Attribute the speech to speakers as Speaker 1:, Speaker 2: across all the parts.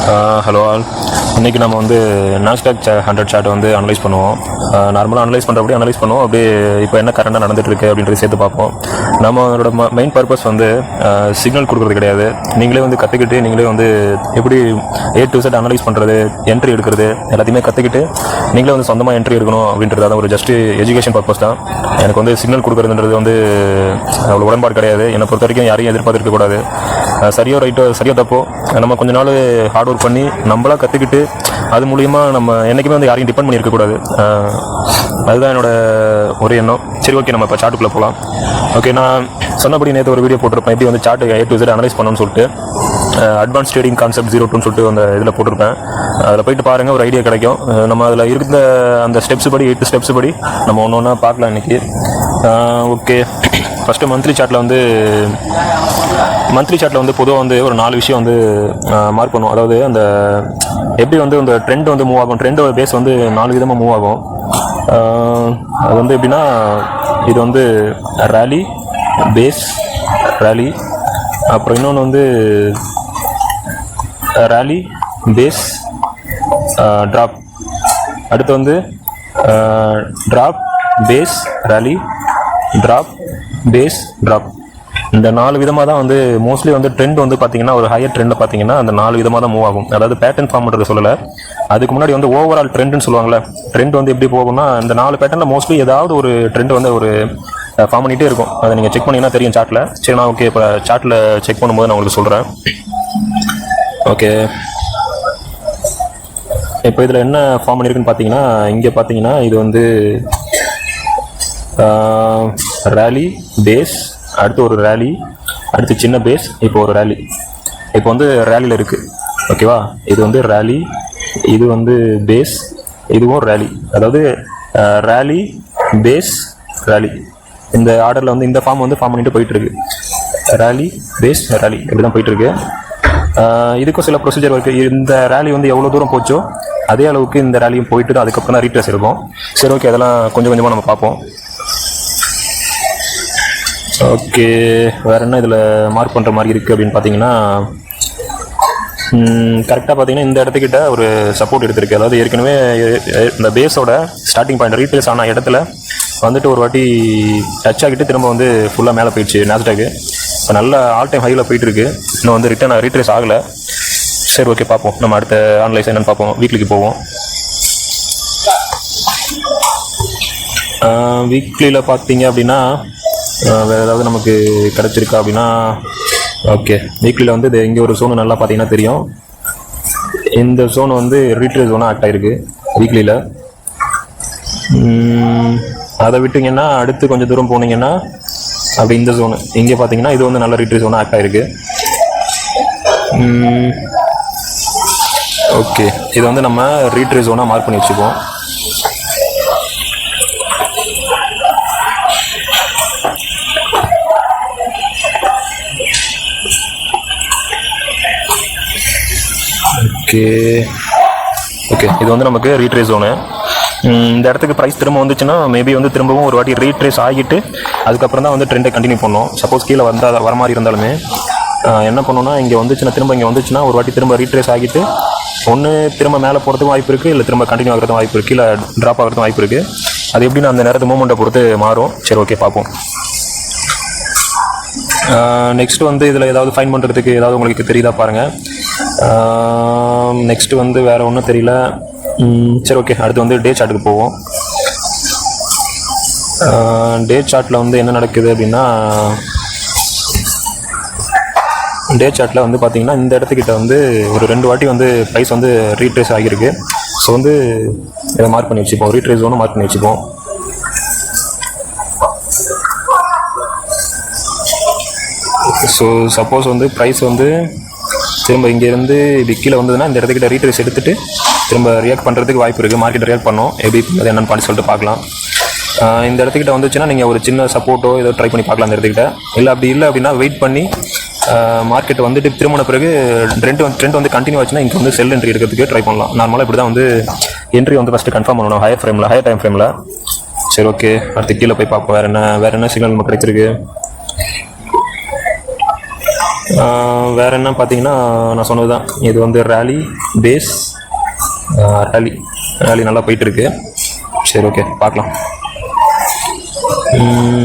Speaker 1: Hello all. இன்றைக்கி நம்ம வந்து நாஸ்டாக் 100 சார்ட் வந்து அனலைஸ் பண்ணுவோம். நார்மலாக அனலைஸ் பண்ணுறபடி அனலைஸ் பண்ணுவோம். அப்படியே இப்போ என்ன கரண்டாக நடந்துகிட்ருக்கு அப்படின்றது சேர்த்து பார்ப்போம். நம்மளோட மெயின் பர்பஸ் வந்து சிக்னல் கொடுக்குறது கிடையாது. நீங்களே வந்து கற்றுக்கிட்டு நீங்களே வந்து எப்படி A to Z அனலைஸ் பண்ணுறது, என்ட்ரி எடுக்கிறது எல்லாத்தையுமே கற்றுக்கிட்டு நீங்களே வந்து சொந்தமாக என்ட்ரி எடுக்கணும் அப்படின்றது தான் ஒரு ஜஸ்ட்டு எஜுகேஷன் பர்பஸ் தான். எனக்கு வந்து சிக்னல் கொடுக்குறதுன்றது வந்து அவ்வளோ உடன்பாடு கிடையாது. என்னை பொறுத்த வரைக்கும் யாரையும் எதிர்பார்த்துருக்கக்கூடாது. சரியோ ரைட்டோ சரியோ தப்போ நம்ம கொஞ்ச நாள் ஹார்ட் ஒர்க் பண்ணி நம்மளாக கற்றுக்கிட்டு அது மூலிமா நம்ம என்றைக்குமே வந்து யாரையும் டிபெண்ட் பண்ணி இருக்கக்கூடாது. அதுதான் என்னோட ஒரு எண்ணம். சரி, ஓகே, நம்ம இப்போ சார்ட்டுக்குள்ளே போகலாம். ஓகே, நான் சொன்னபடி நேற்று ஒரு வீடியோ போட்டிருப்பேன், எப்படி வந்து chart A to Z analyse பண்ணணும்னு சொல்லிட்டு. அட்வான்ஸ் ட்ரேடிங் கான்செப்ட் 02ன்னு சொல்லிட்டு அந்த இதில் போட்டிருப்பேன். அதில் போயிட்டு பாருங்கள், ஒரு ஐடியா கிடைக்கும். நம்ம அதில் இருந்த அந்த ஸ்டெப்ஸ் படி 8 ஸ்டெப்ஸ் படி நம்ம ஒன்று ஒன்றா பார்க்கலாம் இன்றைக்கி. ஓகே, ஃபஸ்ட்டு மந்த்லி சார்ட்டில் வந்து பொதுவாக வந்து ஒரு 4 விஷயம் வந்து மார்க் பண்ணுவோம். அதாவது அந்த எப்படி வந்து அந்த ட்ரெண்ட் வந்து மூவ் ஆகும், ட்ரெண்டோட பேஸ் வந்து 4 விதமாக மூவ் ஆகும். அது வந்து எப்படின்னா, இது வந்து ரேலி, பேஸ், ரேலி, அப்புறம் இன்னொன்று வந்து ரேலி, பேஸ், ட்ராப். அடுத்து வந்து drop, base, rally, drop, base, drop. இந்த 4 விதமாக தான் வந்து மோஸ்ட்லி வந்து ட்ரெண்ட் வந்து பார்த்தீங்கன்னா, ஒரு ஹையர் ட்ரெண்டில் பார்த்தீங்கன்னா அந்த 4 விதமாக தான் மூவ் ஆகும். அதாவது பேட்டர்ன் ஃபார்ம் பண்ணுறது சொல்லலை. அதுக்கு முன்னாடி வந்து ஓவரால் ட்ரெண்டுன்னு சொல்லுவாங்கள்ல, ட்ரெண்ட் வந்து எப்படி போகும்னா, இந்த 4 பேட்டர்னில் மோஸ்ட்லி ஏதாவது ஒரு ட்ரெண்ட் வந்து ஒரு ஃபார்ம் பண்ணிகிட்டே இருக்கும். அதை நீங்கள் செக் பண்ணிங்கன்னா தெரியும் சார்ட்டில். சரி, நான் ஓகே, இப்போ சார்ட்டில் செக் பண்ணும்போது நான் உங்களுக்கு சொல்கிறேன். ஓகே, இப்போ இதில் என்ன ஃபார்ம் பண்ணியிருக்குன்னு பார்த்தீங்கன்னா, இங்கே பார்த்தீங்கன்னா இது வந்து ரேலி, பேஸ், அடுத்து ஒரு ரேலி, அடுத்து சின்ன பேஸ், இப்போ ஒரு ரேலி. இப்போ வந்து ரேலியில் இருக்குது. ஓகேவா, இது வந்து ரேலி, இது வந்து பேஸ், இதுவும் ரேலி. அதாவது ரேலி, பேஸ், ரேலி. இந்த ஆர்டரில் வந்து இந்த ஃபார்ம் வந்து ஃபார்ம் பண்ணிட்டு போயிட்டுருக்கு. ரேலி, பேஸ், ரேலி இப்படி தான் போயிட்டுருக்கு. இதுக்கும் சில ப்ரொசீஜர் இருக்குது. இந்த ரேலி வந்து எவ்வளோ தூரம் போச்சோ அதே அளவுக்கு இந்த ரேலியும் போயிட்டு அதுக்கப்புறம் தான் ரீட்ரேஸ் இருக்கும். சரி, ஓகே, அதெல்லாம் கொஞ்சம் கொஞ்சமாக நம்ம பார்ப்போம். ஓகே, வேறு என்ன இதில் மார்க் பண்ணுற மாதிரி இருக்குது அப்படின்னு பார்த்தீங்கன்னா, கரெக்டாக பார்த்தீங்கன்னா இந்த இடத்துக்கிட்ட ஒரு சப்போர்ட் எடுத்திருக்கு. அதாவது ஏற்கனவே இந்த பேஸோட ஸ்டார்டிங் பாயிண்ட் ரீட்ரேஸ் ஆன இடத்துல வந்துட்டு ஒரு வாட்டி டச் ஆகிட்டு திரும்ப வந்து ஃபுல்லாக மேலே போயிடுச்சு நாஸ்டாக்கு. இப்போ நல்ல ஆல் டைம் ஹையில் போயிட்டுருக்கு. இன்னும் வந்து ரீட்ரேஸ் ஆகலை. சரி, ஓகே, பார்ப்போம். நம்ம அடுத்த அனலைஸ் என்னென்னு பார்ப்போம். வீக்லிக்கு போவோம். வீக்லியில் பார்த்தீங்க அப்படின்னா வேறு ஏதாவது நமக்கு கிடச்சிருக்கா அப்படின்னா, ஓகே, வீக்லியில் வந்து இது இங்கே ஒரு ஜோனு நல்லா பார்த்தீங்கன்னா தெரியும். இந்த ஜோன் வந்து ரீட்ரேஸ் ஜோனாக ஆக்ட் ஆகிருக்கு வீக்லியில். அதை விட்டிங்கன்னா அடுத்து கொஞ்சம் தூரம் போனீங்கன்னா அப்படி இந்த ஜோனு இங்கே பார்த்தீங்கன்னா இது வந்து நல்ல ரீட்ரேஸ் ஜோனாக ஆக்ட் ஆகிருக்கு. ஓகே, இது வந்து நம்ம ரீட்ரேஸ் ஜோனாக மார்க் பண்ணி வச்சுப்போம். ஓகே, இது வந்து நமக்கு ரீட்ரேஸ் ஜோனு. இந்த இடத்துக்கு ப்ரைஸ் திரும்ப வந்துச்சுன்னா மேபி வந்து திரும்பவும் ஒரு வாட்டி ரீட்ரேஸ் ஆகிட்டு அதுக்கப்புறம் தான் வந்து ட்ரெண்டை கண்டினியூ பண்ணோம். சப்போஸ் கீழே வந்தால் வர மாதிரி இருந்தாலுமே என்ன பண்ணோன்னா, இங்கே வந்துச்சுன்னா ஒரு வாட்டி திரும்ப ரீட்ரேஸ் ஆகிட்டு ஒன்று திரும்ப மேலே போகிறதுக்கும் வாய்ப்பு இருக்குது, இல்லை திரும்ப கண்டினியூ ஆகிறதுக்கும் வாய்ப்பு இருக்குது, இல்லை ட்ராப் ஆகிறதுக்கும் வாய்ப்பு இருக்குது. அது எப்படின்னு அந்த நேரத்து மூமெண்ட்டை பொறுத்து மாறும். சரி, ஓகே, பார்ப்போம். நெக்ஸ்ட் வந்து இதில் ஏதாவது ஃபைன் பண்ணுறதுக்கு ஏதாவது உங்களுக்கு தெரியுதா பாருங்கள். நெக்ஸ்ட்டு வந்து வேறு ஒன்றும் தெரியல. சரி, ஓகே, அடுத்து வந்து டே சார்ட்டுக்கு போவோம். டே சார்ட்டில் வந்து என்ன நடக்குது அப்படின்னா, டே சார்ட்டில் வந்து பார்த்தீங்கன்னா இந்த இடத்துக்கிட்ட வந்து ஒரு 2 வாட்டி வந்து ப்ரைஸ் வந்து ரீட்ரேஸ் ஆகியிருக்கு. ஸோ வந்து இதை மார்க் பண்ணி வச்சுப்போம், ரீட்ரேஸ் ஒன்று மார்க் பண்ணி வச்சுப்போம். ஸோ சப்போஸ் வந்து ப்ரைஸ் வந்து திரும்ப இங்கேருந்து இப்படி கீழே வந்ததுன்னா இந்த இடத்துக்கிட்ட ரீட்ரேஸ் எடுத்துகிட்டு திரும்ப ரியாக்ட் பண்ணுறதுக்கு வாய்ப்பு இருக்குது. மார்க்கெட் ரியாக்ட் பண்ணோம், எப்படி அது என்னென்னு பார்த்து சொல்லிட்டு பார்க்கலாம். இந்த இடத்துக்கிட்ட வந்துச்சுன்னா நீங்கள் ஒரு சின்ன சப்போர்ட்டோ ஏதோ ட்ரை பண்ணி பார்க்கலாம் இந்த இடத்துக்கிட்ட. இல்லை அப்படின்னா வெயிட் பண்ணி மார்க்கெட் வந்துட்டு திரும்பின பிறகு ட்ரெண்ட் வந்து கண்டினியூ ஆச்சுன்னா இங்கே வந்து செல் என்ட்ரி எடுக்கிறதுக்கு ட்ரை பண்ணலாம். நார்மலாக இப்படி தான் வந்து என்ட்ரி வந்து ஃபஸ்ட்டு கன்ஃபார்ம் பண்ணணும் ஹையர் டைம் ஃப்ரேமில். சரி, ஓகே, அடுத்து கீழே போய் பார்ப்போம். வேறு என்ன சிக்னல் நமக்கு கிடைச்சிருக்கு. வேறு என்ன பார்த்தீங்கன்னா நான் சொன்னது தான், இது வந்து ரேலி பேஸ் ரேலி நல்லா போயிட்டுருக்கு. சரி, ஓகே, பார்க்கலாம்.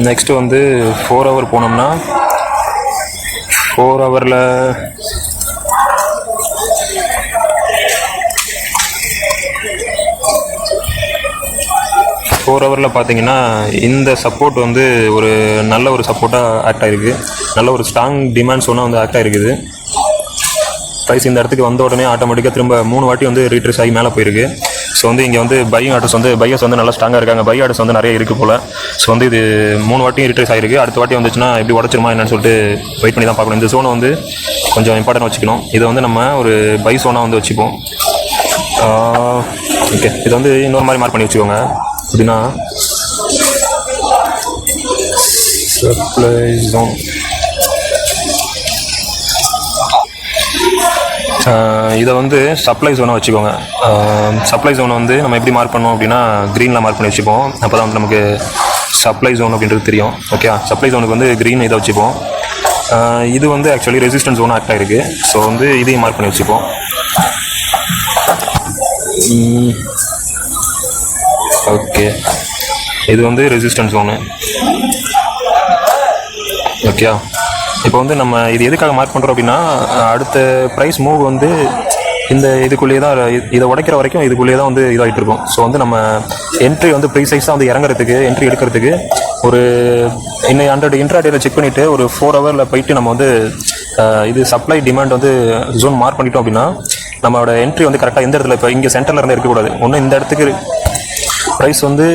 Speaker 1: நெக்ஸ்ட்டு வந்து 4 ஹவர் போனோம்னா 4 ஹவரில் பார்த்தீங்கன்னா இந்த சப்போர்ட் வந்து ஒரு நல்ல ஒரு சப்போர்ட்டாக ஆக்ட் ஆகிருக்கு. நல்ல ஒரு ஸ்ட்ராங் டிமாண்ட் சொன்னால் வந்து ஆக்ட் ஆகிருக்குது. ப்ரைஸ் இந்த இடத்துக்கு வந்த உடனே ஆட்டோமேட்டிக்காக திரும்ப 3 வாட்டி வந்து ரீட்ரேஸ் ஆகி மேலே போயிருக்கு. ஸோ வந்து இங்கே வந்து பையர்ஸ் வந்து நல்லா ஸ்ட்ராங்காக இருக்காங்க. பை ஆர்டர்ஸ் வந்து நிறைய இருக்குது போல். ஸோ வந்து இது 3 வாட்டியும் ரீட்ரேஸ் ஆகிருக்கு. அடுத்த வாட்டி வந்துச்சுன்னா எப்படி உடச்சிருமா என்னன்னு சொல்லிட்டு வெயிட் பண்ணி தான் பார்க்கணும். இந்த சோனை வந்து கொஞ்சம் இம்பார்ட்டன்ட் வச்சுக்கணும். இதை வந்து நம்ம ஒரு பை சோனாக வந்து வச்சுப்போம். ஓகே, இது வந்து இன்னொரு மாதிரி மார்க் பண்ணி வச்சுக்கோங்க. அப்படின்னா சப்ளை ஜோன், இதை வந்து சப்ளை ஜோனை வச்சுக்கோங்க. சப்ளை ஜோனை வந்து நம்ம எப்படி மார்க் பண்ணோம் அப்படின்னா க்ரீனில் மார்க் பண்ணி வச்சுப்போம். அப்போ தான் வந்து நமக்கு சப்ளை ஜோன் அப்படின்றது தெரியும். ஓகே, சப்ளை ஜோனுக்கு வந்து க்ரீன் இதை வச்சுப்போம். இது வந்து ஆக்சுவலி ரெசிஸ்டன்ஸ் ஜோன் ஆக்ட் ஆகிருக்கு. ஸோ வந்து இதையும் மார்க் பண்ணி வச்சுப்போம். ஓகே, இது வந்து ரெசிஸ்டன்ஸ் ஜோனு. ஓகே, இப்போ வந்து நம்ம இது எதுக்காக மார்க் பண்ணுறோம் அப்படின்னா அடுத்த ப்ரைஸ் மூவ் வந்து இந்த இதுக்குள்ளேயே தான், இதை உடைக்கிற வரைக்கும் இதுக்குள்ளேயே தான் வந்து இதாகிட்டு இருக்கும். ஸோ வந்து நம்ம என்ட்ரி வந்து ப்ரீசைஸாக வந்து இறங்குறதுக்கு, என்ட்ரி எடுக்கிறதுக்கு ஒரு இன்னும் 100 இன்ட்ராடேயில் செக் பண்ணிவிட்டு ஒரு 4 ஹவரில் போயிட்டு நம்ம வந்து இது சப்ளை டிமாண்ட் வந்து ஜோன் மார்க் பண்ணிட்டோம் அப்படின்னா நம்மளோட என்ட்ரி வந்து கரெக்டாக எந்த இடத்துல, இப்போ இங்கே சென்டரில் இருந்து இருக்கக்கூடாது. ஒன்று இந்த இடத்துக்கு ப்ரைஸ் வந்து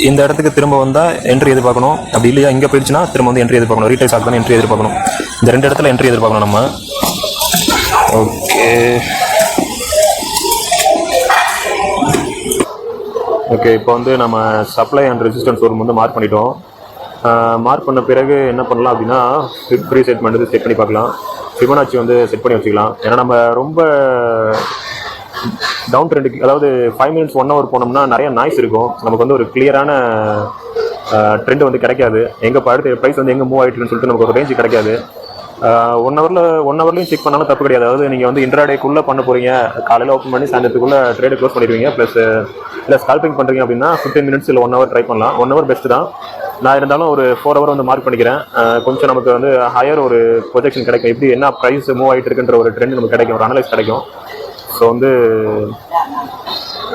Speaker 1: இந்த இடத்துக்கு திரும்ப வந்தால் என்ட்ரி எதிர்பார்க்கணும். அப்படி இல்லையா இங்கே போயிடுச்சுன்னா திரும்ப வந்து என்ட்ரி எதிர்பார்க்கணும். ரீட்டைஸ் ஆகுதுன்னு என்ட்ரி எதிர்பார்க்கணும். இந்த 2 இடத்துல என்ட்ரி எதிர்பார்க்கணும் நம்ம. ஓகே, இப்போ வந்து நம்ம சப்ளை அண்ட் ரெசிஸ்டன்ஸ் ஒரு வந்து மார்க் பண்ணிட்டோம். மார்க் பண்ண பிறகு என்ன பண்ணலாம் அப்படின்னா ப்ரீ செட்மெண்ட் வந்து செட் பண்ணி பார்க்கலாம். ஃபிபனாச்சி வந்து செட் பண்ணி வச்சுக்கலாம். ஏன்னா நம்ம ரொம்ப டவுன் ட்ரெண்டுக்கு, அதாவது 5 மினிட்ஸ் 1 ஹவர் போனோம்னா நிறைய நாய்ஸ் இருக்கும். நமக்கு வந்து ஒரு கிளியரான ட்ரெண்ட் வந்து கிடைக்காது. எங்கே அடுத்த ப்ரைஸ் வந்து எங்கே மூவ் ஆகிட்டுன்னு சொல்லிட்டு நமக்கு ஒரு ரேஞ்சு கிடைக்காது. 1 ஹவர்லையும் செக் பண்ணாலும் தப்பு கிடையாது. அதாவது நீங்கள் வந்து இன்ட்ராடேக்குள்ளே பண்ண போகிறீங்க, காலையில் ஓப்பன் பண்ணி சாயந்தரத்துக்குள்ளே ட்ரேடு க்ளோஸ் பண்ணிடுவீங்க, ப்ளஸ் இல்லை ஸ்கால்பிங் பண்ணுறீங்க அப்படின்னா 15 மினிட்ஸ் இல்லை 1 ஹவர் ட்ரை பண்ணலாம். 1 ஹவர் பெஸ்ட்டு தான். நான் இருந்தாலும் ஒரு 4 ஹவர் வந்து மார்க் பண்ணிக்கிறேன். கொஞ்சம் நமக்கு வந்து ஹையர் ஒரு ப்ரொஜெக்ஷன் கிடைக்கும். எப்படி என்ன ப்ரைஸ் மூவ் ஆகிட்டு இருக்குன்ற ஒரு ட்ரெண்ட் நமக்கு கிடைக்கும், ஒரு அனலைஸ் கிடைக்கும். ஸோ வந்து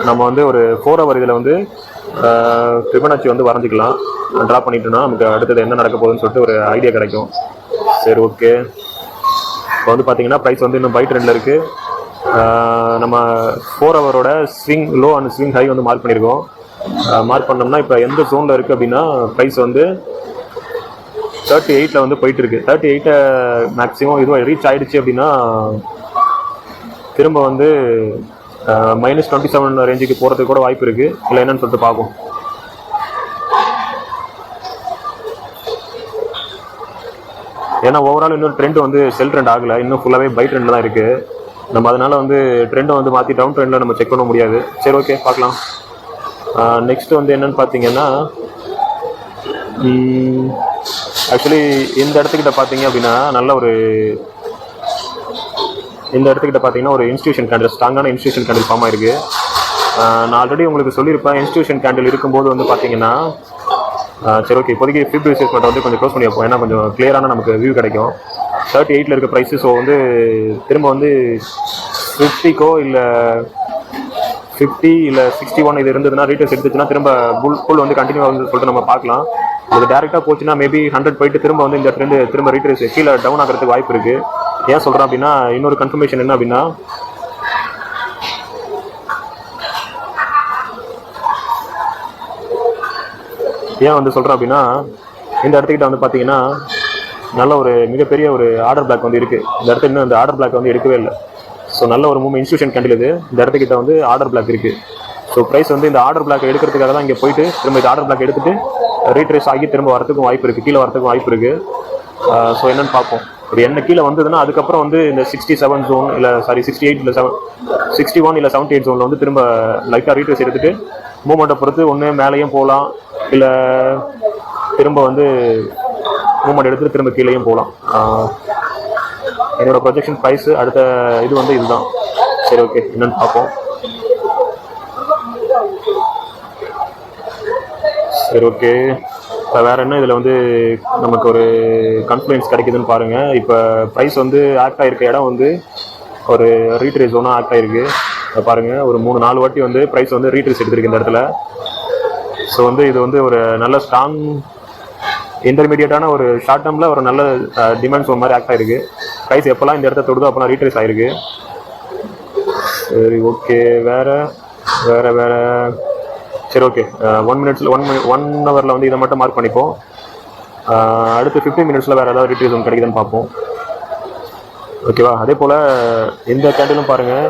Speaker 1: நம்ம வந்து ஒரு 4 ஹவர் இதில் வந்து ஃபிபனாச்சி வந்து வரைஞ்சிக்கலாம். ட்ரா பண்ணிட்டோம்னா நமக்கு அடுத்தது என்ன நடக்க போகுதுன்னு சொல்லிட்டு ஒரு ஐடியா கிடைக்கும். சரி, ஓகே. இப்போ வந்து பார்த்தீங்கன்னா ப்ரைஸ் வந்து இன்னும் பை ட்ரெண்டில் இருக்குது. நம்ம 4 ஹவரோட swing low and swing high வந்து மார்க் பண்ணியிருக்கோம். மார்க் பண்ணோம்னா இப்போ எந்த ஜோனில் இருக்குது அப்படின்னா ப்ரைஸ் வந்து 38 வந்து போயிட்டுருக்கு. 38 மேக்ஸிமம் இதுவாக ரீச் ஆகிடுச்சு அப்படின்னா திரும்ப வந்து -27 ரேஞ்சுக்கு போகிறதுக்கு கூட வாய்ப்பு இருக்குது. இல்லை என்னன்னு சொல்லிட்டு பார்ப்போம். ஏன்னா ஓவரால் இன்னும் ட்ரெண்ட் வந்து செல் ட்ரெண்ட் ஆகலை, இன்னும் ஃபுல்லாகவே பை ட்ரெண்டில் தான் இருக்குது. நம்ம அதனால் வந்து ட்ரெண்டை வந்து மாற்றி டவுன் ட்ரெண்டில் நம்ம செக் பண்ண முடியாது. சரி, ஓகே, பார்க்கலாம். நெக்ஸ்ட் வந்து என்னென்னு பார்த்தீங்கன்னா ஆக்சுவலி இந்த இடத்துக்கிட்ட பார்த்தீங்க அப்படின்னா நல்ல ஒரு ஒரு இன்ஸ்டியூஷன் கேண்டில், ஸ்ட்ராங்கான இன்ஸ்டியூஷன் கேண்டில் ஃபார்ம் ஆயிருக்கு. நான் ஆல்ரெடி உங்களுக்கு சொல்லியிருப்பேன், இன்ஸ்டியூஷன் கேண்டில் இருக்கும்போது வந்து பார்த்தீங்கன்னா சரி, ஓகே, இப்போதைக்கு ஃபிப் ரிசர்ச்மெண்ட் வந்து கொஞ்சம் க்ளோஸ் பண்ணி வைப்போம். ஏன்னா கொஞ்சம் கிளியரான நமக்கு வியூ கிடைக்கும். 38 இருக்க ப்ரைஸு. ஸோ வந்து திரும்ப வந்து 50 இல்லை 61 இது இருந்ததுன்னா ரீட்டர்ஸ் எடுத்துச்சுன்னா திரும்ப புல் வந்து கண்டினியூ ஆகுதுன்னு சொல்லிட்டு நம்ம பார்க்கலாம். இது டேரெக்டாக போச்சுன்னா மேபி 100 போயிட்டு திரும்ப வந்து இந்த ட்ரெண்டு திரும்ப ரீட்டர்ஸ் கீழே டவுன் ஆகிறதுக்கு வாய்ப்பு இருக்குது. ஏன் சொல்கிறேன் அப்படின்னா இன்னொரு கன்ஃபர்மேஷன் என்ன அப்படின்னா ஏன் வந்து சொல்கிறேன் அப்படின்னா இந்த இடத்துக்கிட்ட வந்து பார்த்தீங்கன்னா நல்ல ஒரு மிகப்பெரிய ஒரு ஆர்டர் பிளாக் வந்து இருக்குது. இந்த இடத்துல இன்னும் இந்த ஆர்டர் பிளாக் வந்து எடுக்கவே இல்லை. ஸோ நல்ல ஒரு மூவ் இன்ஸ்டியூஷன் கேண்டில் இது. இந்த இடத்துக்கிட்ட வந்து ஆர்டர் பிளாக் இருக்குது. ஸோ ப்ரைஸ் வந்து இந்த ஆர்டர் பிளாக் எடுக்கிறதுக்காக தான் இங்கே போயிட்டு திரும்ப இந்த ஆர்டர் பிளாக் எடுத்துகிட்டு ரீட்ரேஸ் ஆகி திரும்ப வரத்துக்கும் வாய்ப்பு இருக்குது, கீழே வரத்துக்கும் வாய்ப்பு இருக்குது. ஸோ என்னென்னு பார்ப்போம். இது என்ன கீழே வந்ததுன்னா அதுக்கப்புறம் வந்து இந்த 67 ஜோன் இல்லை 68 இல்லை 61 இல்லை 78 ஜோனில் வந்து திரும்ப லைட்டாக ரீட்ரேஸ் எடுத்துகிட்டு மூவ்மெண்ட்டை பொறுத்து ஒன்று மேலேயும் போகலாம், இல்லை திரும்ப வந்து மூவ்மெண்ட் எடுத்துகிட்டு திரும்ப கீழேயும் போகலாம். என்னோட ப்ரொஜெக்ஷன் ப்ரைஸ் அடுத்த இது வந்து இதுதான். சரி ஓகே, என்னன்னு பார்ப்போம். சரி ஓகே, இப்போ வேறு என்ன இதில் வந்து நமக்கு ஒரு கான்ஃபிடன்ஸ் கிடைக்குதுன்னு பாருங்கள். இப்போ ப்ரைஸ் வந்து ஆக்ட் ஆகிருக்க இடம் வந்து ஒரு ரீட்ரேஸ் ஒன்றா ஆக்ட் ஆகிருக்கு. பாருங்கள், ஒரு 3-4 வாட்டி வந்து ப்ரைஸ் வந்து ரீட்ரேஸ் எடுத்திருக்கு இந்த இடத்துல. ஸோ வந்து இது வந்து ஒரு நல்ல ஸ்ட்ராங் இன்டர்மீடியட்டான ஒரு ஷார்ட் டேர்மில் ஒரு நல்ல டிமாண்ட் ஸோன் மாதிரி ஆக்ட் ஆகிருக்கு. ப்ரைஸ் எப்போல்லாம் இந்த இடத்த தொடுதோ அப்போலாம் ரீட்ரேஸ் ஆகிருக்கு. சரி ஓகே, வேறு சரி ஓகே, 1 மினிட்ஸில் 1 ஹவரில் வந்து இதை மட்டும் மார்க் பண்ணிப்போம். அடுத்து 15 மினிட்ஸில் வேறு ஏதாவது ரீட்ரேஸ் ஒன்று கிடைக்குதுன்னு பார்ப்போம். ஓகேவா? அதே போல் இந்த கேண்டிலும் பாருங்கள்,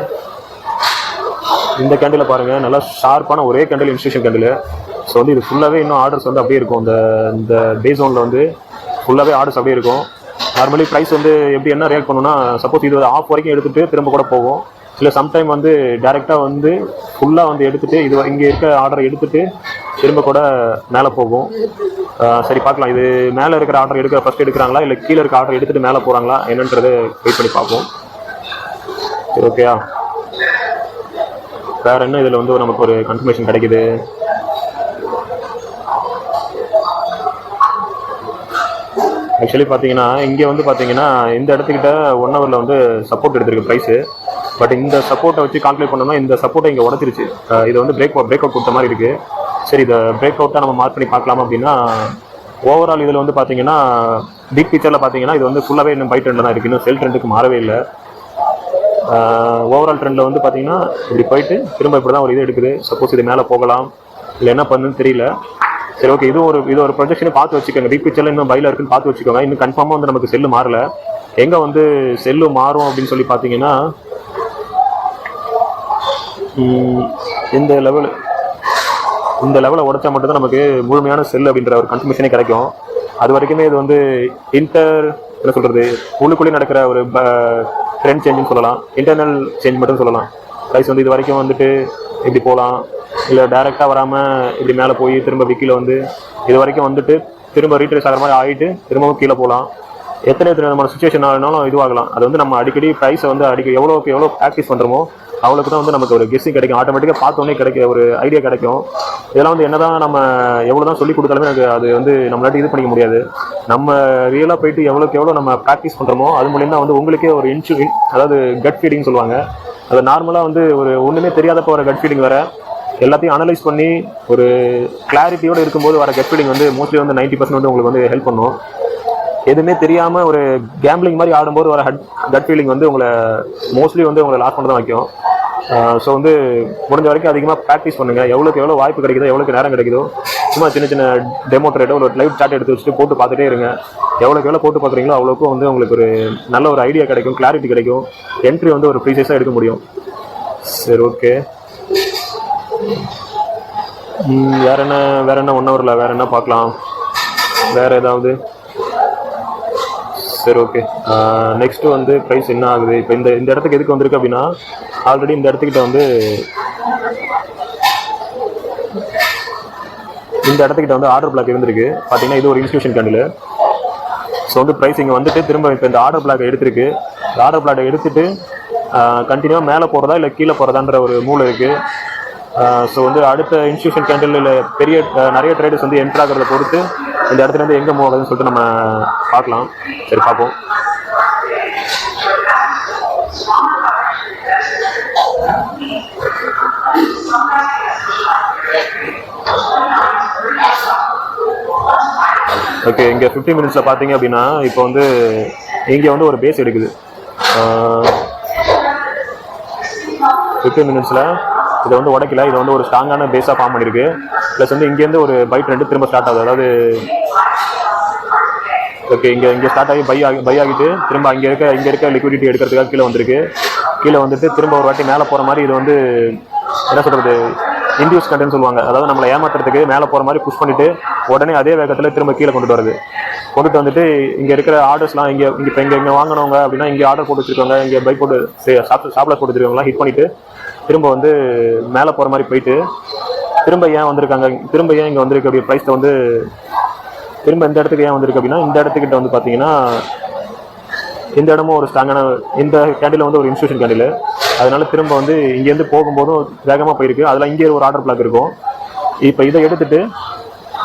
Speaker 1: இந்த கேண்டில் பாருங்கள், நல்லா ஷார்ப்பான ஒரே கேண்டில் இன்ஸ்டியூஷன் கேண்டில். ஸோ வந்து இது ஃபுல்லாகவே இன்னும் ஆர்டர்ஸ் வந்து அப்படியே இருக்கும். இந்த டே ஜோனில் வந்து ஃபுல்லாகவே ஆர்டர்ஸ் அப்படியே இருக்கும். நார்மலி ப்ரைஸ் வந்து எப்படி என்ன ரியாக்ட் பண்ணுன்னா, சப்போஸ் இது ஆஃப் வரைக்கும் எடுத்துகிட்டு திரும்ப கூட போகும். இல்லை சம்டைம் வந்து டேரெக்டாக வந்து ஃபுல்லாக வந்து எடுத்துகிட்டு இது இங்கே இருக்க ஆர்டரை எடுத்துகிட்டு திரும்ப கூட மேலே போகும். சரி பார்க்கலாம், இது மேலே இருக்கிற ஆர்டர் ஃபஸ்ட் எடுக்கிறாங்களா இல்லை கீழே இருக்க ஆர்டர் எடுத்துகிட்டு மேலே போகிறாங்களா என்னன்றது வெயிட் பண்ணி பார்ப்போம். சரி ஓகேயா? வேறு என்ன இதில் வந்து நமக்கு ஒரு கன்ஃபர்மேஷன் கிடைக்குது? ஆக்சுவலி பார்த்தீங்கன்னா இங்கே வந்து பார்த்தீங்கன்னா இந்த இடத்துக்கிட்ட 1 ஹவரில் வந்து சப்போர்ட் எடுத்திருக்கு ப்ரைஸு. பட் இந்த சப்போர்ட்டை வச்சு கால்குலேட் பண்ணோம்னா இந்த சப்போர்ட்டை இங்கே உடச்சிருச்சு. இது வந்து பிரேக் அவுட் கொடுத்த மாதிரி இருக்குது. சரி, இதை பிரேக் அவுட்டாக நம்ம மார்க் பண்ணி பார்க்கலாமா அப்படின்னா, ஓவரால் இதில் வந்து பார்த்தீங்கன்னா பிக் பிக்சரில் பார்த்தீங்கன்னா இது வந்து ஃபுல்லாகவே இன்னும் பை ட்ரெண்டில் தான் இருக்குது. இன்னும் செல் ட்ரெண்டுக்கு மாறவே இல்லை. ஓவரால் ட்ரெண்டில் வந்து பார்த்தீங்கன்னா இப்படி போயிட்டு திரும்ப இப்படி தான் ஒரு இது எடுக்குது. சப்போஸ் இது மேலே போகலாம், இல்லை என்ன பண்ணுன்னு தெரியல. சரி ஓகே, இது ஒரு ப்ரொஜெக்ஷனை பார்த்து வச்சுக்கோங்க. பிக் பிக்சரில் இன்னும் பையில் இருக்குன்னு பார்த்து வச்சுக்கோங்க. இன்னும் கன்ஃபார்மாக வந்து நமக்கு செல்லு மாறல. எங்கே வந்து செல்லு மாறும் அப்படின்னு சொல்லி பார்த்தீங்கன்னா, இந்த லெவலை உடைச்சா மட்டும்தான் நமக்கு முழுமையான செல் அப்படின்ற ஒரு கன்ஃபர்மேஷனே கிடைக்கும். அது வரைக்குமே இது வந்து என்ன சொல்கிறது, உள்ளுக்குள்ளே நடக்கிற ஒரு ட்ரெண்ட் சேஞ்சுன்னு சொல்லலாம், இன்டர்னல் சேஞ்ச் மட்டும் சொல்லலாம். ப்ரைஸ் வந்து இது வரைக்கும் வந்துட்டு இப்படி போகலாம், இல்லை டைரெக்டாக வராமல் இப்படி மேலே போய் திரும்ப விக்கியில் வந்து இது வரைக்கும் வந்துட்டு திரும்ப ரீட்ரேஸ் ஆகிற மாதிரி ஆகிட்டு திரும்பவும் கீழே போகலாம். எத்தனை விதமான சுச்சுவேஷன் ஆனாலும் இதுவாகலாம். அது வந்து நம்ம அடிக்கடி ப்ரைஸை வந்து எவ்வளோ ப்ராக்டிஸ் பண்ணுறோமோ அவ்வளோக்கு தான் வந்து நமக்கு ஒரு கெஸ்ஸிங் கிடைக்கும். ஆட்டோமேட்டிக்காக பார்த்தோன்னே ஒரு ஐடியா கிடைக்கும். இதெல்லாம் வந்து என்ன தான் நம்ம எவ்வளோ தான் சொல்லி கொடுத்தாலுமே எனக்கு அது வந்து நம்மளாட்டி இது பண்ணிக்க முடியாது. நம்ம ரியலாக போயிட்டு எவ்வளோ நம்ம ப்ராக்டிஸ் பண்ணுறோமோ அது மூலியம் தான் வந்து உங்களுக்கே ஒரு அதாவது கட் ஃபீலிங் சொல்லுவாங்க. அது நார்மலாக வந்து ஒரு ஒன்றுமே தெரியாதப்போ வர கட் ஃபீலிங் வர எல்லாத்தையும் அனலைஸ் பண்ணி ஒரு கிளாரிட்டியோடு இருக்கும்போது வர கட் ஃபீலிங் வந்து மோஸ்ட்லி வந்து 90% வந்து உங்களுக்கு வந்து ஹெல்ப் பண்ணும். எதுவுமே தெரியாமல் ஒரு கேம்பிளிங் மாதிரி ஆடும்போது வர கட் ஃபீலிங் வந்து உங்களை மோஸ்ட்லி வந்து உங்களை லாஸ் பண்ண தான் வைக்கும். ஸோ வந்து முடிஞ்ச வரைக்கும் அதிகமாக ப்ராக்டிஸ் பண்ணுங்கள். எவ்வளோ வாய்ப்பு கிடைக்குதோ, எவ்வளோக்கு நேரம் கிடைக்குதோ, சும்மா சின்ன டெமோ ட்ரேட்டோ ஒரு லைவ் சார்ட் எடுத்து வச்சுட்டு போட்டு பார்த்துட்டே இருங்க. எவ்வளோ போட்டு பார்க்குறீங்களோ அவ்வளோக்கும் வந்து உங்களுக்கு ஒரு நல்ல ஒரு ஐடியா கிடைக்கும், கிளாரிட்டி கிடைக்கும், என்ட்ரி வந்து ஒரு ப்ரீசைஸாக எடுக்க முடியும். சரி ஓகே, வேற என்ன 1 ஹவரில் வேறு என்ன பார்க்கலாம்? வேறு ஏதாவது? சரி ஓகே, நெக்ஸ்ட்டு வந்து ப்ரைஸ் என்ன ஆகுது? இப்போ இந்த இடத்துக்கு எதுக்கு வந்திருக்கு அப்படின்னா, ஆல்ரெடி இந்த இடத்துக்கிட்ட வந்து ஆர்டர் பிளாக் இருந்திருக்கு. பார்த்தீங்கன்னா இது ஒரு இன்ஸ்டியூஷன் கேண்டில். ஸோ வந்து ப்ரைஸ் இங்கே வந்துட்டு திரும்ப இப்போ இந்த ஆர்டர் பிளாக்கை எடுத்துருக்கு. இந்த ஆர்டர் பிளாக்கை எடுத்துகிட்டு கண்டினியூவாக மேலே போகிறதா இல்லை கீழே போகிறதான்ற ஒரு மூளை இருக்குது. ஸோ வந்து அடுத்த இன்ஸ்டியூஷன் கேண்டில் இல்லை நிறைய ட்ரேடர்ஸ் வந்து என்ட்ரு ஆகிறத பொறுத்து இந்த இடத்துலேருந்து எங்கே மூவ் ஆகுதுன்னு சொல்லிட்டு நம்ம பார்க்கலாம். சரி பார்ப்போம். ஓகே, இங்கே 15 மினிட்ஸில் பார்த்தீங்க அப்படின்னா இப்போ வந்து இங்கே வந்து ஒரு பேஸ் எடுக்குது. 15 மினிட்ஸில் இதை வந்து உடைக்கல, இதை வந்து ஒரு ஸ்ட்ராங்கான பேஸாக ஃபார்ம் பண்ணியிருக்கு. ப்ளஸ் வந்து இங்கேருந்து ஒரு பை ட்ரெண்டு திரும்ப ஸ்டார்ட் ஆகுது. அதாவது ஓகே, இங்கே ஸ்டார்ட் ஆகி பை ஆகிட்டு திரும்ப இங்கே இருக்க லிக்விடிட்டி எடுக்கிறதுக்காக கீழே வந்திருக்கு. கீழே வந்துட்டு திரும்ப ஒரு வாட்டி மேலே போகிற மாதிரி இது வந்து என்ன சொல்கிறது, இண்டியூஸ் கண்டென்ட் சொல்லுவாங்க. அதாவது நம்மளை ஏமாத்துறதுக்கு மேலே போகிற மாதிரி புஷ் பண்ணிவிட்டு உடனே அதே வேகத்தில் திரும்ப கீழே கொண்டுட்டு வந்துட்டு இங்கே இருக்கிற ஆர்டர்ஸ்லாம் இங்கே வாங்கினவங்க அப்படின்னா இங்கே ஆர்டர் போட்டு வச்சுருக்காங்க, இங்கே பை போட்டு ஷாப்பில் போட்டு வச்சுருக்காங்களா ஹிட் பண்ணிவிட்டு திரும்ப வந்து மேலே போகிற மாதிரி போயிட்டு திரும்ப ஏன் வந்திருக்காங்க, திரும்ப ஏன் இங்கே வந்திருக்கு அப்படி ப்ரைஸில் வந்து திரும்ப இந்த இடத்துக்கு ஏன் வந்திருக்கு அப்படின்னா இந்த இடத்துக்கிட்ட வந்து பார்த்தீங்கன்னா இந்த இடமும் ஒரு ஸ்ட்ராங்கான, இந்த கேண்டில் வந்து ஒரு இன்ஸ்டியூஷன் கேண்டில், அதனால திரும்ப வந்து இங்கேருந்து போகும்போதும் வேகமாக போயிருக்கு. அதில் இங்கே ஒரு ஆர்டர் பிளாக் இருக்கும். இப்போ இதை எடுத்துட்டு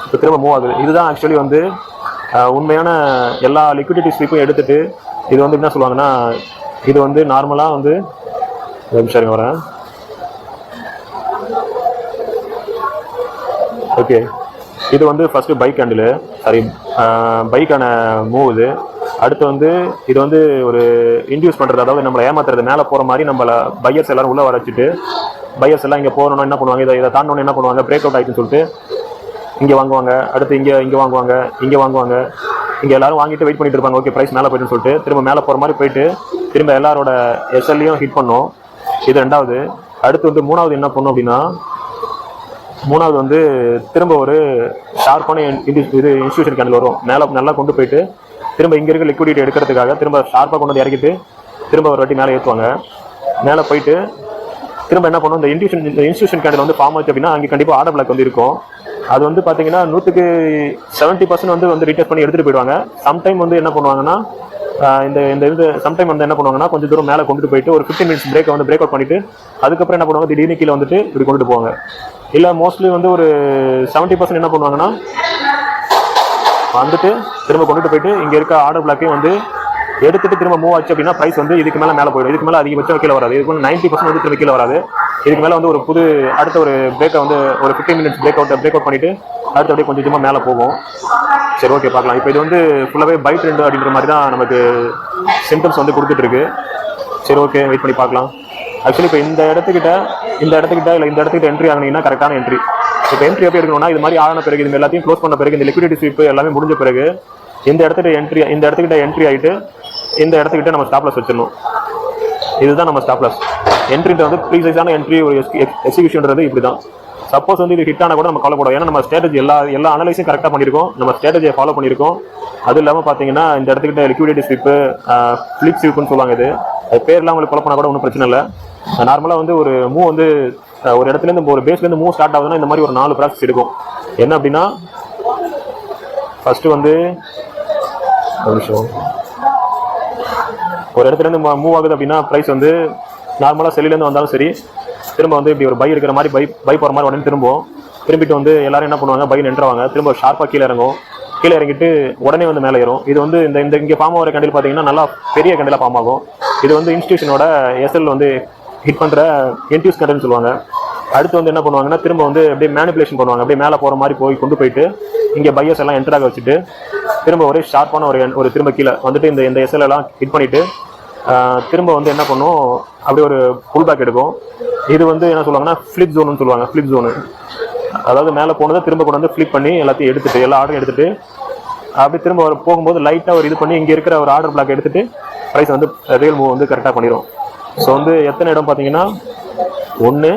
Speaker 1: இப்போ திரும்ப மூவ் ஆகுது. இதுதான் ஆக்சுவலி வந்து உண்மையான எல்லா லிக்விடிட்டி ஸ்வீப்பும் எடுத்துட்டு இது வந்து என்ன சொல்லுவாங்கன்னா, இது வந்து நார்மலாக வந்து சரி வரேன். ஓகே, இது வந்து ஃபஸ்ட்டு பைக் கேண்டில், சாரி பைக்கான மூவ் இது. அடுத்து வந்து இது வந்து ஒரு இன்டியூஸ் பண்ணுறது, அதாவது நம்மளை ஏமாத்துறது, மேலே போகிற மாதிரி நம்மளை பையர்ஸ் எல்லாரும் உள்ளே வர வச்சுட்டு, பையர்ஸ் எல்லாம் இங்கே போகணும்னா என்ன பண்ணுவாங்க, இதை தாண்டணும் என்ன பண்ணுவாங்க, பிரேக் அவுட் ஆகிட்டுன்னு சொல்லிட்டு இங்கே வாங்குவாங்க. அடுத்து இங்கே வாங்குவாங்க, இங்கே வாங்குவாங்க, இங்கே எல்லாரும் வாங்கிட்டு வெயிட் பண்ணிட்டு இருப்பாங்க. ஓகே ப்ரைஸ் மேலே போய்ட்டுன்னு சொல்லிட்டு திரும்ப மேலே போகிற மாதிரி போயிட்டு திரும்ப எல்லாரோட எஸ்எல்லையும் ஹிட் பண்ணோம். இது ரெண்டாவது. அடுத்து வந்து மூணாவது என்ன பண்ணும் அப்படின்னா, மூணாவது வந்து திரும்ப ஒரு ஷார்ப்பான இது இன்ஸ்டியூஷன் கேண்டில் வரும். மேலே நல்லா கொண்டு போயிட்டு திரும்ப இங்கே இருக்க லிக்விடிட்டி எடுக்கிறதுக்காக திரும்ப ஷார்ப்பாக கொண்டு வந்து இறக்கிட்டு திரும்ப ஒரு வாட்டி மேலே ஏற்றுவாங்க. மேலே போயிட்டு திரும்ப என்ன பண்ணும், இந்த இன்ஸ்டியூஷன் கேண்டில் வந்து ஃபார்ம் ஆச்சு அப்படின்னா அங்கே கண்டிப்பாக ஆர்டர் பிளாக் வந்து இருக்கும். அது வந்து பார்த்தீங்கன்னா 70% வந்து ரீடெஸ்ட் பண்ணி எடுத்துகிட்டு போயிடுவாங்க. சம்டைம் வந்து என்ன பண்ணுவாங்கன்னா, இந்த சம்டைம் வந்து என்ன பண்ணுவாங்கன்னா, கொஞ்சம் தூரம் மேலே கொண்டுட்டு போயிட்டு ஒரு 15 மினிட்ஸ் பிரேக்கை வந்து பிரேக் அவுட் பண்ணிட்டு அதுக்கப்புறம் என்ன பண்ணுவாங்க, திடீர்னு கீழே வந்துட்டு இப்படி கொண்டுட்டு போவாங்க. இல்லை மோஸ்ட்லி வந்து ஒரு 70% என்ன பண்ணுவாங்கன்னா வந்துட்டு திரும்ப கொண்டுட்டு போயிட்டு இங்கே இருக்க ஆர்டர் பிளாக்கையும் வந்து எடுத்துட்டு திரும்ப மூவ் ஆச்சு அப்படின்னா ப்ரைஸ் வந்து இதுக்கு மேலே போயிடும். இதுக்கு மேலே அதிகபட்சம் கீழே வராது. இதுக்கு 90% வந்து திரும்ப கீழே வராது. இதுக்கு மேலே வந்து ஒரு புது அடுத்த ஒரு பிரேக்கை வந்து ஒரு 15 மினிட்ஸ் பிரேக் அவுட் பண்ணிட்டு அடுத்த அப்படியே கொஞ்சம் கொஞ்சமாக மேலே போகும். சரி ஓகே பார்க்கலாம். இப்போ இது வந்து ஃபுல்லாகவே பை ட்ரெண்ட் அப்படின்ற மாதிரி தான் நமக்கு சிம்டம்ஸ் வந்து கொடுத்துட்ருக்கு. சரி ஓகே வெயிட் பண்ணி பார்க்கலாம். ஆக்சுவலி இப்போ இந்த இடத்துக்கிட்ட இல்லை இந்த இடத்துக்கிட்ட என்ட்ரி ஆகினீங்கன்னா கரெக்டான என்ட்ரி. இப்போ என்ட்ரி எப்படி எடுக்கணும்னா, இது மாதிரி ஆன பிறகு இது எல்லாத்தையும் க்ளோஸ் பண்ண பிறகு இந்த லிக்விடிட்டி ஸ்வீப் எல்லாமே முடிஞ்ச பிறகு இந்த இடத்துக்கிட்ட என்ட்ரி ஆகிட்டு இந்த இடத்துக்கிட்ட நம்ம ஸ்டாப் லாஸ் வச்சிடணும். இதுதான் நம்ம ஸ்டாப் லாஸ். என்ட்ரின்றது ப்ரீசைஸான என்ட்ரி, ஒரு எக்ஸிக்யூஷன்றது இப்படி தான். சப்போஸ் வந்து இது ஹிட் ஆனால் கூட நம்ம கவலைப்படும். ஏன்னா நம்ம ஸ்ட்ராட்டஜி எல்லா அனலைஸும் கரெக்டாக பண்ணியிருக்கோம், நம்ம ஸ்ட்ராட்டஜியை ஃபாலோ பண்ணியிருக்கோம். அது இல்லாமல் பார்த்தீங்கன்னா இந்த இடத்துக்கிட்ட லிக்விடிட்டி ஸ்வீப்பு, ஃப்ளிப் ஸ்வீப்புன்னு சொல்லுவாங்க. அது பேர்லாம் உங்களுக்கு குழப்பம்னா கூட ஒன்றும் பிரச்சனை இல்லை. நார்மலாக வந்து ஒரு மூவ் வந்து ஒரு இடத்துலேருந்து ஒரு பேஸ்லேருந்து மூவ் ஸ்டார்ட் ஆகுதுன்னா இந்த மாதிரி ஒரு 4 ப்ராசஸ் எடுக்கும். என்ன அப்படின்னா, ஃபஸ்ட்டு வந்து ஒரு இடத்துலேருந்து மூவ் ஆகுது அப்படின்னா ப்ரைஸ் வந்து நார்மலாக செல்லிலேருந்து வந்தாலும் சரி திரும்ப வந்து இப்படி ஒரு பை எடுக்கிற மாதிரி பை போகிற மாதிரி உடனே திரும்பிட்டு வந்து எல்லாரும் என்ன பண்ணுவாங்க, பை நின்றுவாங்க. திரும்ப ஷார்ப்பாக கீழே இறங்கிட்டு உடனே வந்து மேலே ஏறும். இது வந்து இந்த இங்கே ஃபார்ம் ஆகிற கேண்டில் பார்த்தீங்கன்னா நல்லா பெரிய கேண்டிலாக ஃபார்ம் ஆகும். இது வந்து இன்ஸ்டியூஷனோட எஸ்எல் வந்து ஹிட் பண்ணுற என்டியூஸ் கேண்டில்னு சொல்லுவாங்க. அடுத்து வந்து என்ன பண்ணுவாங்கன்னா, திரும்ப வந்து அப்படியே மேனிபுலேஷன் பண்ணுவாங்க. அப்படியே மேலே போகிற மாதிரி கொண்டு போயிட்டு இங்கே பையர்ஸ் எல்லாம் என்டர் ஆக வச்சுட்டு திரும்ப ஒரே ஷார்ப்பான ஒரு திரும்ப கீழே வந்துட்டு இந்த எஸ்எல் எல்லாம் ஹிட் பண்ணிவிட்டு திரும்ப வந்து என்ன பண்ணும், அப்படி ஒரு புல் பேக் எடுக்கும். இது வந்து என்ன சொல்லுவாங்கன்னா ஃப்ளிப் ஜோன்னு சொல்லுவாங்க. ஃப்ளிப் ஜோனு அதாவது மேலே போனதை திரும்ப கொண்டு வந்து ஃப்ளிப் பண்ணி எல்லாத்தையும் எடுத்துட்டு எல்லா ஆர்டரும் எடுத்துட்டு அப்படி திரும்ப போகும்போது லைட்டாக ஒரு இது பண்ணி இங்கே இருக்கிற ஒரு ஆர்டர் பிளாக் எடுத்துட்டு ப்ரைஸ் வந்து ரியல் மூவ் வந்து கரெக்டாக பண்ணிடும். ஸோ வந்து எத்தனை இடம் பார்த்தீங்கன்னா 1,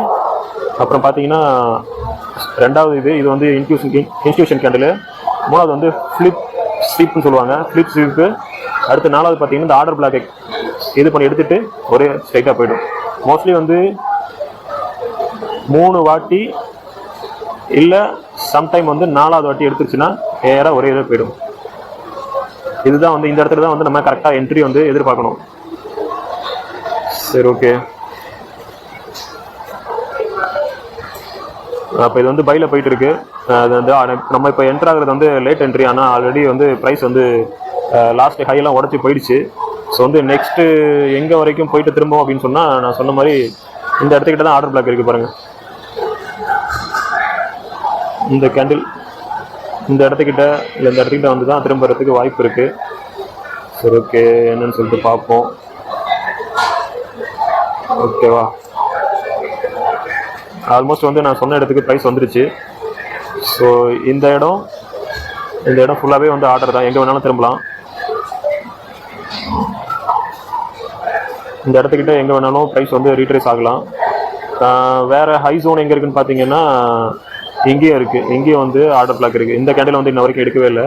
Speaker 1: அப்புறம் பார்த்தீங்கன்னா 2வது இது வந்து இன்ஸ்டியூஷன் கேண்டில், 3வது வந்து ஃப்ளிப் ஸ்வீப்னு சொல்லுவாங்க, ஃப்ளிப் ஸ்வீப்பு. அடுத்து 4வது பார்த்தீங்கன்னா இந்த ஆர்டர் பிளாக் இது பண்ணி எடுத்துட்டு ஒரே ஸ்ட்ரைட்டாக போய்டும். மோஸ்ட்லி வந்து 3 வாட்டி இல்லை சம்டைம் வந்து 4வது வாட்டி எடுத்துருச்சுன்னா நேராக ஒரே இதாக போயிடும். இதுதான் வந்து இந்த இடத்துல தான் வந்து நம்ம கரெக்டாக என்ட்ரி வந்து எதிர்பார்க்கணும். சரி ஓகே, அப்போ இது வந்து பையில் போயிட்டு இருக்கு. அது வந்து நம்ம இப்போ என்ட்ரு ஆகுறது வந்து லேட் என்ட்ரி, ஆனால் ஆல்ரெடி வந்து ப்ரைஸ் வந்து லாஸ்ட் ஹையெல்லாம் உடச்சி போயிடுச்சு. ஸோ வந்து நெக்ஸ்ட்டு எங்கே வரைக்கும் போயிட்டு திரும்பவும் அப்படின்னு சொன்னால், நான் சொன்ன மாதிரி இந்த இடத்துக்கிட்ட தான் ஆர்டர் பிளாக் இருக்குது பாருங்கள். இந்த கேண்டில் இந்த இடத்துக்கிட்ட வந்து தான் திரும்ப வரதுக்கு வாய்ப்பு இருக்குது. சரி ஓகே, என்னன்னு சொல்லிட்டு பார்ப்போம். ஓகேவா, ஆல்மோஸ்ட் வந்து நான் சொன்ன இடத்துக்கு ப்ரைஸ் வந்துருச்சு. ஸோ இந்த இடம் ஃபுல்லாகவே வந்து ஆர்டர் தான், எங்கே வேணாலும் திரும்பலாம். இந்த இடத்துக்கிட்ட எங்கே வேணாலும் ப்ரைஸ் வந்து ரீட்ரேஸ் ஆகலாம். வேறு ஹை ஜோன் எங்கே இருக்குதுன்னு பார்த்தீங்கன்னா இங்கேயும் இருக்குது. இங்கேயும் வந்து ஆர்டர் பிளாக் இருக்குது. இந்த கேண்டில் வந்து இன்ன வரைக்கும் எடுக்கவே இல்லை.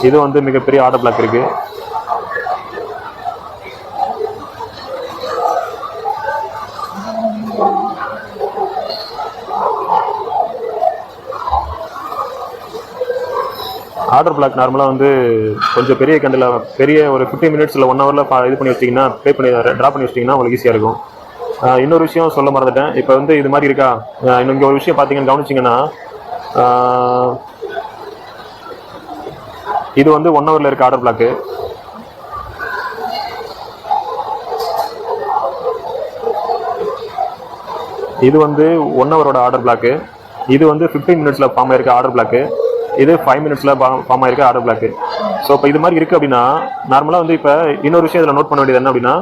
Speaker 1: இது வந்து மிகப்பெரிய ஆர்டர் பிளாக் இருக்குது. ஆர்டர் பிளாக் நார்மலாக வந்து கொஞ்சம் பெரிய கண்டில் பெரிய ஒரு 15 மினிட்ஸ் இல்லை 1 ஹவரில் இது பண்ணி வச்சிட்டிங்கன்னா ட்ரா பண்ணி வச்சிட்டிங்கன்னா உங்களுக்கு ஈஸியாக இருக்கும். இன்னொரு விஷயம் சொல்ல மறந்துட்டேன். இப்போ வந்து இது மாதிரி இருக்கா, இன்னும் இங்கே ஒரு விஷயம் பார்த்தீங்கன்னு கவனிச்சிங்கன்னா, இது வந்து 1 ஹவரில் இருக்க ஆர்டர் பிளாக்கு. இது வந்து 1 ஹவரோட ஆர்டர் பிளாக்கு. இது வந்து 15 மினிட்ஸில் ஃபார்ம் ஆயிருக்க ஆர்டர் பிளாக்கு. இது 5 மினிட்ஸில் ஃபார்ம் ஆயிருக்க ஆர்டர் பிளாக்கு. ஸோ இப்போ இது மாதிரி இருக்குது அப்படின்னா, நார்மலாக வந்து இப்போ இன்னொரு விஷயம் இதில் நோட் பண்ண வேண்டியது என்ன அப்படின்னா,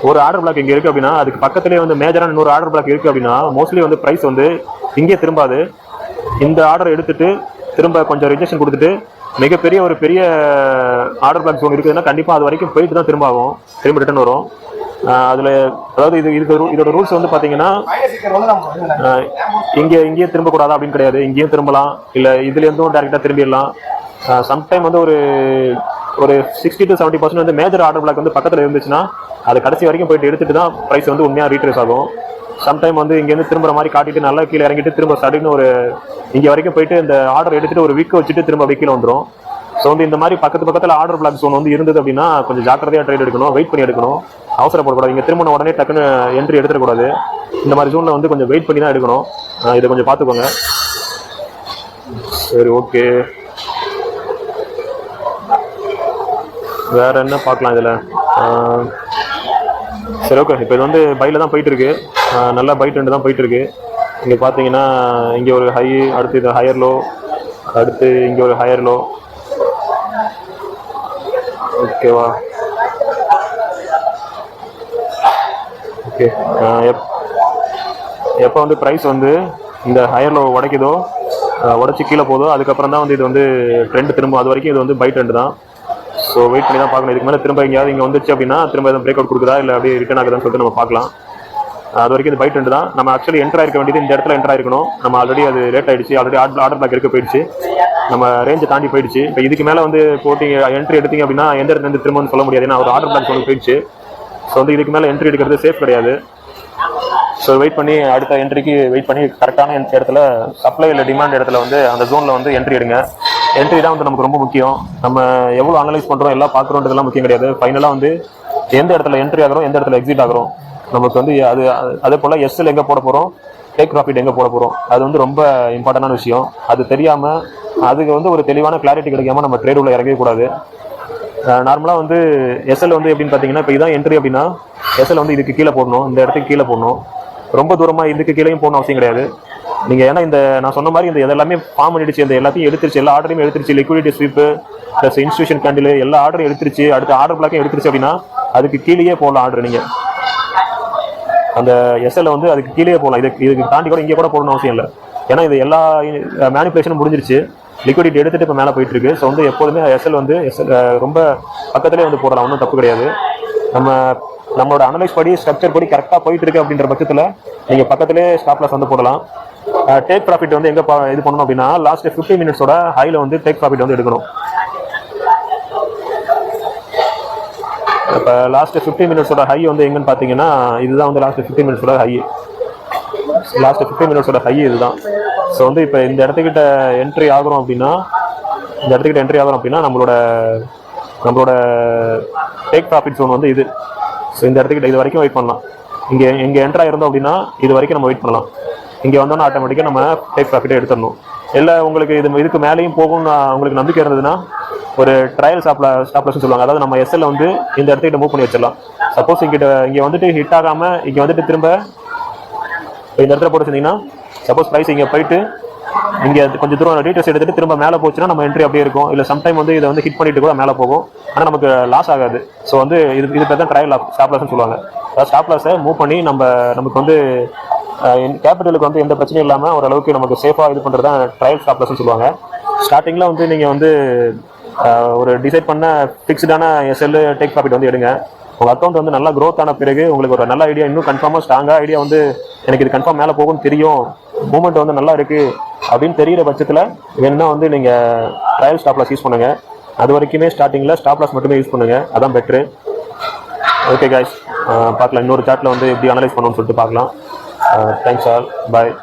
Speaker 1: ஒரு ஆர்டர் பிளாக் இங்கே இருக்குது அப்படின்னா அதுக்கு பக்கத்துலேயே வந்து மேஜரான இன்னொரு ஆர்டர் பிளாக் இருக்குது அப்படின்னா மோஸ்ட்லி வந்து ப்ரைஸ் வந்து இங்கே திரும்பாது. இந்த ஆர்டர் எடுத்துகிட்டு திரும்ப கொஞ்சம் ரிஜெக்ஷன் கொடுத்துட்டு மிகப்பெரிய ஒரு பெரிய ஆர்டர் பிளாக் ஜோன் இருக்குதுன்னா கண்டிப்பாக அது வரைக்கும் போயிட்டு தான் திரும்ப ஆகும், திரும்ப ரிட்டர்ன் வரும். அதில் அதாவது இதோட ரூல்ஸ் வந்து பார்த்தீங்கன்னா, இங்கேயே திரும்பக்கூடாதா அப்படின்னு கிடையாது. இங்கேயும் திரும்பலாம், இல்லை இதுலேருந்தும் டேரெக்டாக திரும்பிடலாம். சம்டைம் வந்து ஒரு 60 to 70% வந்து மேஜர் ஆர்டர் பிளாக் வந்து பக்கத்தில் இருந்துச்சுன்னா அது கடைசி வரைக்கும் போயிட்டு எடுத்துட்டு தான் ப்ரைஸ் வந்து உண்மையாக ரீட்ரேஸ் ஆகும். சம்டைம் வந்து இங்கேருந்து திரும்புற மாதிரி காட்டிட்டு நல்லா கீழே இறங்கிட்டு திரும்ப சடுன்னு ஒரு இங்கே வரைக்கும் போயிட்டு இந்த ஆர்டர் எடுத்துட்டு ஒரு வீக் வச்சுட்டு திரும்ப அப்படியே கீழே வந்துடும். ஸோ வந்து இந்த மாதிரி பக்கத்தில் ஆர்டர் பிளாக் ஜோன் வந்து இருந்தது அப்படின்னா கொஞ்சம் ஜாக்கிரதையாக ட்ரேட் எடுக்கணும், வெயிட் பண்ணி எடுக்கணும், அவசரப்படக்கூடாது. இங்கே திரும்ப உடனே டக்குன்னு என்ட்ரி எடுத்துடக்கூடாது. இந்த மாதிரி ஜோனில் வந்து கொஞ்சம் வெயிட் பண்ணி தான் எடுக்கணும். இதை கொஞ்சம் பார்த்துக்கோங்க. சரி, ஓகே. வேற என்ன பார்க்கலாம் இதில்? சரி, ஓகே. இப்போ இது வந்து பையில் தான் போயிட்டு இருக்கு, நல்லா பை ட்ரெண்ட் தான் போயிட்டு இருக்கு. இங்கே பார்த்தீங்கன்னா இங்கே ஒரு ஹை, அடுத்து இது ஹையர் லோ, அடுத்து இங்கே ஒரு ஹையர் லோ. ஓகேவா? ஓகே. எப்போ வந்து ப்ரைஸ் வந்து இந்த ஹையர் லோ உடைக்குதோ, உடச்சி கீழே போதோ, அதுக்கப்புறம் தான் வந்து இது வந்து ட்ரெண்ட் திரும்ப. அது வரைக்கும் இது வந்து பை ட்ரெண்ட் தான். ஸோ வெயிட் பண்ணி தான் பார்க்கணும். இதுக்கு மேலே திரும்ப எங்கேயாவது இங்கே வந்துச்சு அப்படின்னா திரும்ப எதுவும் பிரேக் அவுட் கொடுக்குதா இல்லை அப்படியே ரிட்டர்ன் ஆகுதான்னு சொல்லிட்டு நம்ம பார்க்கலாம். அது வரைக்கும் இது பை ட்ரெண்ட் தான். நம்ம ஆக்சுவலி என்ட்ரு ஆயிருக்க வேண்டியது இந்த இடத்துல என்ட்ரு ஆயிருக்கணும். நம்ம ஆல்ரெடி அது லேட் ஆயிடுச்சு, ஆல்ரெடி ஆர்டர் பிளாக் இருக்க போயிடுச்சு, நம்ம ரேஞ்சை தாண்டி போயிடுச்சு. இப்போ இதுக்கு மேலே வந்து போட்டிங்க என்ட்ரி எடுத்தீங்க அப்படின்னா எந்த இடத்துல இருந்து திரும்ப சொல்ல முடியாது, ஏன்னா ஒரு ஆர்டர் பிளாக் சொல்லி போயிடுச்சு. ஸோ வந்து இதுக்கு மேலே என்ட்ரி எடுக்கிறது சேஃப் கிடையாது. ஸோ வெயிட் பண்ணி அடுத்த என்ட்ரிக்கு வெயிட் பண்ணி கரெக்டான இடத்துல சப்ளை இல்லை டிமாண்ட் இடத்துல வந்து அந்த ஜோனில் வந்து என்ட்ரி எடுங்க. என்ட்ரி தான் வந்து நமக்கு ரொம்ப முக்கியம். நம்ம எவ்வளோ அனலைஸ் பண்ணுறோம் எல்லாம் பார்க்குறோன்றதெல்லாம் முக்கியம் கிடையாது. ஃபைனலாக வந்து எந்த இடத்துல என்ட்ரி ஆகிறோம், எந்த இடத்துல எக்ஸிட் ஆகிறோம், நமக்கு வந்து அதே போல் எஸ்எல் எங்கே போட போகிறோம், டேக் ப்ராஃபிட் எங்கே போட போகிறோம், அது வந்து ரொம்ப இம்பார்ட்டண்டான விஷயம். அது தெரியாமல் அதுக்கு வந்து ஒரு தெளிவான கிளாரிட்டி கிடைக்காம நம்ம ட்ரேட் உள்ள இறங்கவே கூடாது. நார்மலாக வந்து எஸ்எல் வந்து எப்படின்னு பார்த்தீங்கன்னா, இப்போ இதான் என்ட்ரி அப்படின்னா எஸ்எல் வந்து இதுக்கு கீழே போடணும், இந்த இடத்துக்கு கீழே போடணும். ரொம்ப தூரமாக இதுக்கு கீழேயும் போகணும் அவசியம் கிடையாது. நீங்கள் ஏன்னா இந்த நான் சொன்ன மாதிரி இந்த எல்லாமே ஃபார்ம் பண்ணிடுச்சு, இந்த எல்லாத்தையும் எடுத்துருச்சு, எல்லா ஆர்டரையும் எடுத்துருச்சு, liquidity sweep plus institution candle எல்லா ஆர்டரும் எடுத்துருச்சு, அடுத்த ஆர்டர் பிளாக்கையும் எடுத்துருச்சு அப்படின்னா அதுக்கு கீழேயே போடலாம் ஆர்டர். நீங்கள் அந்த எஸ்எல் வந்து அதுக்கு கீழே போகலாம், இதுக்கு தாண்டி கூட இங்கே கூட போடணும் அவசியம் இல்லை. ஏன்னா இது எல்லா மேனிப்புலேஷனும் முடிஞ்சிருச்சு, லிக்விடிட்டி எடுத்துகிட்டு இப்போ மேலே போயிட்டு இருக்கு. ஸோ வந்து எப்போதுமே எஸ்எல் வந்து ரொம்ப பக்கத்துலேயே வந்து போடலாம், ஒன்றும் தப்பு கிடையாது. நம்மளோட அனலைஸ் படி ஸ்ட்ரக்சர் படி கரெக்டாக போயிட்டு இருக்கு அப்படின்ற பட்சத்தில் நீங்கள் பக்கத்திலே ஸ்டாப் லாஸ் வந்து போடலாம். டேக் ப்ராஃபிட் வந்து எங்கே இது பண்ணணும் அப்படின்னா லாஸ்ட் 15 மினிட்ஸோட ஹையில் வந்து டேக் ப்ராஃபிட் வந்து எடுக்கணும். இப்போ லாஸ்ட் 15 மினிட்ஸோட ஹை வந்து எங்கன்னு பார்த்தீங்கன்னா இதுதான் வந்து லாஸ்ட் 15 மினிட்ஸோட ஹை. லாஸ்ட் 15 மினிட்ஸோட ஹை இதுதான். ஸோ வந்து இப்போ இந்த இடத்துக்கிட்ட என்ட்ரி ஆகிறோம் அப்படின்னா நம்மளோட டேக் ப்ராஃபிட் ஜோன் வந்து இது. ஸோ இந்த இடத்துக்கிட்ட இது வரைக்கும் வெயிட் பண்ணலாம். இங்கே என்ட்ரு ஆயிருந்தோம் அப்படின்னா இது வரைக்கும் நம்ம வெயிட் பண்ணலாம். இங்கே வந்தோன்னா ஆட்டோமேட்டிக்காக நம்ம டேக் ப்ராஃபிட்டை எடுத்துடணும். இல்லை உங்களுக்கு இதுக்கு மேலேயும் போகும்னு உங்களுக்கு நம்பிக்கை இருந்ததுன்னா ஒரு ட்ரையல் ஸ்டாப்லஸ்ன்னு சொல்லுவாங்க. அதாவது நம்ம எஸ்எல்ல வந்து இந்த இடத்துக்கிட்ட மூவ் பண்ணி வச்சிடலாம். சப்போஸ் இங்கே வந்துட்டு ஹிட் ஆகாமல் இங்கே வந்துட்டு திரும்ப இந்த இடத்துல போட்டு வச்சிருந்தீங்கன்னா சப்போஸ் ப்ரைஸ் இங்கே போயிட்டு இங்கே கொஞ்சம் தூரம் டீட்டெயில்ஸ் எடுத்துட்டு திரும்ப மேலே போச்சுன்னா நம்ம என்ட்ரி அப்படியே இருக்கும். இல்லை சம்டைம் வந்து இதை வந்து ஹிட் பண்ணிட்டு கூட மேலே போகும், ஆனால் நமக்கு லாஸ் ஆகாது. ஸோ வந்து இது பேர் தான் ட்ரையல் ஸ்டாப் லாஸ்ன்னு சொல்லுவாங்க. அதாவது ஸ்டாப் லாஸை மூவ் பண்ணி நமக்கு வந்து கேபிட்டலுக்கு வந்து எந்த பிரச்சனையும் இல்லாமல் ஓரளவுக்கு நமக்கு சேஃபாக இது பண்ணுறது தான் ட்ரையல் ஸ்டாப் லாஸ்ன்னு சொல்லுவாங்க. ஸ்டார்டிங்கில் வந்து நீங்கள் வந்து ஒரு டிசைட் பண்ண ஃபிக்ஸ்டான எஸ்எல் டேக் ப்ராஃபிட் வந்து எடுங்க. உங்கள் அக்கௌண்ட் வந்து நல்லா க்ரோத் ஆன பிறகு உங்களுக்கு ஒரு நல்ல ஐடியா, இன்னும் கன்ஃபார்மாக ஸ்ட்ராங்காக ஐடியா வந்து எனக்கு இது கன்ஃபார்ம் மேலே போகும்னு தெரியும், மூமெண்ட் வந்து நல்லா இருக்குது அப்படின்னு தெரிகிற பட்சத்தில் வேணும்னா வந்து நீங்கள் ட்ரையல் ஸ்டாப் லாஸ் யூஸ் பண்ணுங்கள். அது வரைக்குமே ஸ்டார்டிங்கில் ஸ்டாப் லாஸ் மட்டுமே யூஸ் பண்ணுங்கள், அதான் பெட்ரு. ஓகே கைஸ், பார்க்கலாம் இன்னொரு சார்ட்டில் வந்து எப்படி அனலைஸ் பண்ணணும்னு சொல்லிட்டு பார்க்கலாம். தேங்க்ஸ் ஆல், பாய்.